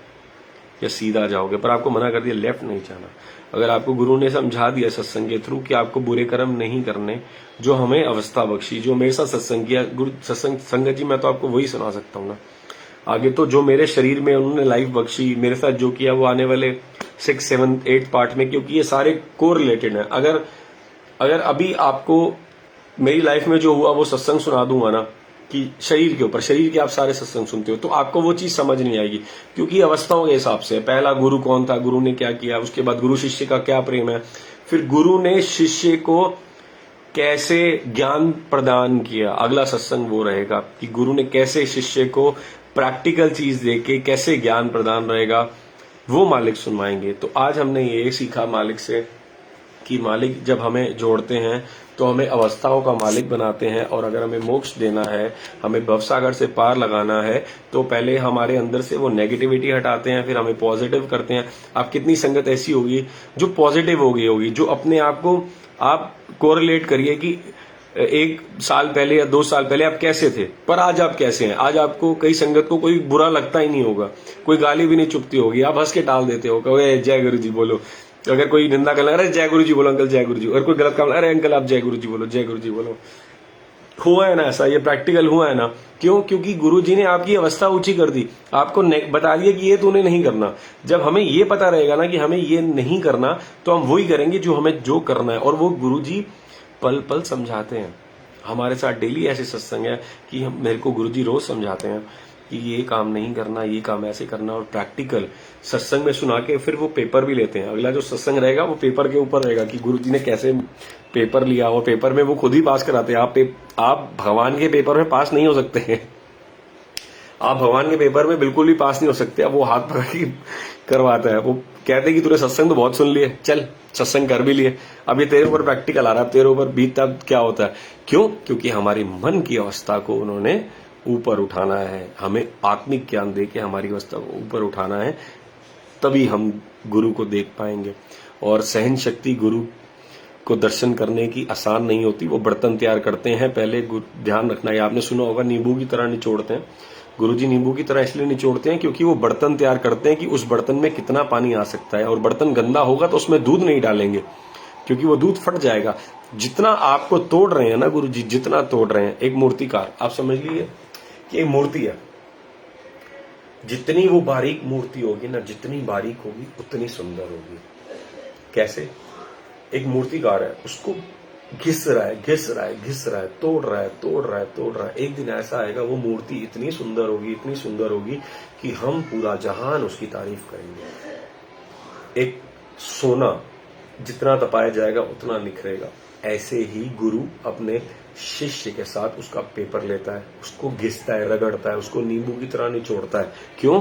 या सीधा जाओगे, पर आपको मना कर दिया लेफ्ट नहीं जाना। अगर आपको गुरु ने समझा दिया सत्संग के थ्रू कि आपको बुरे कर्म नहीं करने, जो हमें अवस्था बख्शी, जो मेरे साथ सत्संग किया गुरु सत्संग संगत जी, मैं तो आपको वही सुना सकता हूँ ना। आगे तो जो मेरे शरीर में उन्होंने लाइफ बख्शी, मेरे साथ जो किया, वो आने वाले 6, 7, 8 पार्ट में, क्योंकि ये सारे को रिलेटेड है। अगर अभी आपको मेरी लाइफ में जो हुआ वो सत्संग सुना दूंगा ना, कि शरीर के ऊपर, शरीर के आप सारे सत्संग सुनते हो तो आपको वो चीज समझ नहीं आएगी, क्योंकि अवस्थाओं के हिसाब से पहला गुरु कौन था, गुरु ने क्या किया, उसके बाद गुरु शिष्य का क्या प्रेम है, फिर गुरु ने शिष्य को कैसे ज्ञान प्रदान किया, अगला सत्संग वो रहेगा कि गुरु ने कैसे शिष्य को प्रैक्टिकल चीज देके कैसे ज्ञान प्रदान रहेगा, वो मालिक सुनवाएंगे। तो आज हमने ये सीखा मालिक से कि मालिक जब हमें जोड़ते हैं तो हमें अवस्थाओं का मालिक बनाते हैं, और अगर हमें मोक्ष देना है, हमें भवसागर से पार लगाना है, तो पहले हमारे अंदर से वो नेगेटिविटी हटाते हैं, फिर हमें पॉजिटिव करते हैं। आप कितनी संगत ऐसी होगी जो पॉजिटिव हो गई होगी, जो अपने आप को आप कोरिलेट करिए कि 1 साल पहले या 2 साल पहले आप कैसे थे, पर आज आप कैसे हैं। आज आपको कई संगत को कोई बुरा लगता ही नहीं होगा, कोई गाली भी नहीं चुपती होगी, आप हंस के टाल देते हो, कहे जय गुरु जी बोलो। अगर कोई निंदा कर, अरे जय गुरु जी बोलो अंकल, जय गुरु जी। और कोई गलत काम, अरे अंकल आप जय गुरु जी बोलो, जय गुरु जी बोलो। हुआ है ना ऐसा, ये प्रैक्टिकल हुआ है ना। क्यों? क्योंकि गुरु जी ने आपकी अवस्था ऊंची कर दी, आपको बता दिया कि ये तूने नहीं करना। जब हमें ये पता रहेगा ना कि हमें ये नहीं करना, तो हम वही करेंगे जो हमें जो करना है। और वो गुरु जी पल पल समझाते हैं। हमारे साथ डेली ऐसे सत्संग है कि मेरे को गुरु जी रोज समझाते हैं कि ये काम नहीं करना, ये काम ऐसे करना, और प्रैक्टिकल सत्संग में सुना के फिर वो पेपर भी लेते हैं। अगला जो सत्संग रहेगा वो पेपर के ऊपर रहेगा कि गुरु जी ने कैसे पेपर लिया, और पेपर में वो खुद ही पास कराते हैं। आप भगवान के पेपर में पास नहीं हो सकते हैं, आप भगवान के पेपर में बिल्कुल भी पास नहीं हो सकते। अब वो हाथ पकड़ के करवाता है, वो कहते हैं कि तूने सत्संग तो बहुत सुन लिए, चल सत्संग कर भी लिए, अब ये तेरे ऊपर प्रैक्टिकल आ रहा है, अब तेरे ऊपर बीतता क्या होता है। क्यों? क्योंकि हमारी मन की अवस्था को उन्होंने ऊपर उठाना है, हमें आत्मिक ज्ञान दे के हमारी अवस्था को ऊपर उठाना है, तभी हम गुरु को देख पाएंगे। और सहन शक्ति गुरु को दर्शन करने की आसान नहीं होती। वो बर्तन तैयार करते हैं, पहले ध्यान रखना है, आपने सुना होगा नींबू की तरह निचोड़ते हैं। गुरुजी नींबू की तरह इसलिए निचोड़ते हैं क्योंकि वो बर्तन तैयार करते हैं कि उस बर्तन में कितना पानी आ सकता है, और बर्तन गंदा होगा तो उसमें दूध नहीं डालेंगे क्योंकि वो दूध फट जाएगा। जितना आपको तोड़ रहे हैं ना गुरुजी, जितना तोड़ रहे हैं, एक मूर्तिकार, आप समझ लीजिए कि एक मूर्ति है, जितनी वो बारीक मूर्ति होगी ना, जितनी बारीक होगी उतनी सुंदर होगी। कैसे? एक मूर्तिकार है, उसको घिस रहा है, घिस रहा है, घिस रहा है, तोड़ रहा है, तोड़ रहा है, तोड़ रहा है। एक दिन ऐसा आएगा वो मूर्ति इतनी सुंदर होगी, इतनी सुंदर होगी कि हम पूरा जहान उसकी तारीफ करेंगे। एक सोना जितना तपाया जाएगा उतना निखरेगा। ऐसे ही गुरु अपने शिष्य के साथ उसका पेपर लेता है, उसको घिसता है, रगड़ता है, उसको नींबू की तरह निचोड़ता है। क्यों?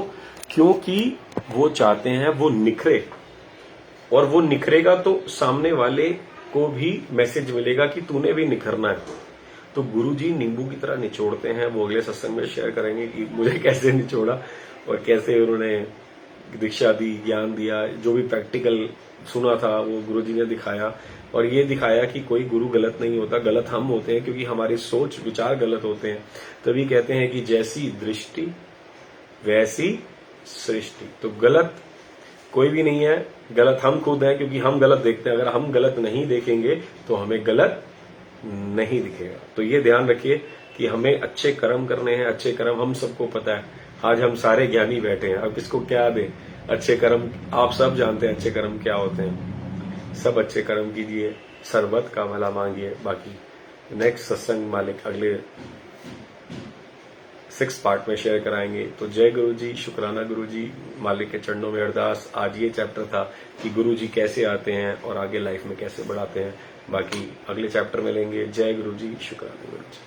क्योंकि वो चाहते हैं वो निखरे, और वो निखरेगा तो सामने वाले को भी मैसेज मिलेगा कि तूने भी निखरना है। तो गुरुजी नींबू की तरह निचोड़ते हैं। वो अगले सत्संग में शेयर करेंगे कि मुझे कैसे निचोड़ा और कैसे उन्होंने दीक्षा दी, ज्ञान दिया, जो भी प्रैक्टिकल सुना था वो गुरुजी ने दिखाया। और ये दिखाया कि कोई गुरु गलत नहीं होता, गलत हम होते हैं क्योंकि हमारे सोच विचार गलत होते हैं। तभी कहते हैं कि जैसी दृष्टि वैसी सृष्टि। तो गलत कोई भी नहीं है, गलत हम खुद हैं क्योंकि हम गलत देखते हैं। अगर हम गलत नहीं देखेंगे तो हमें गलत नहीं दिखेगा। तो ये ध्यान रखिए कि हमें अच्छे कर्म करने हैं। अच्छे कर्म हम सबको पता है, आज हम सारे ज्ञानी बैठे हैं, अब किसको क्या दें। अच्छे कर्म आप सब जानते हैं अच्छे कर्म क्या होते हैं। सब अच्छे कर्म कीजिए, सर्बत का भला मांगिए। बाकी नेक्स्ट सत्संग मालिक अगले 6 पार्ट में शेयर कराएंगे। तो जय गुरु जी, शुक्राना गुरु जी, मालिक के चरणों में अरदास। आज ये चैप्टर था कि गुरु जी कैसे आते हैं और आगे लाइफ में कैसे बढ़ाते हैं। बाकी अगले चैप्टर में लेंगे। जय गुरु जी, शुक्राना गुरु जी।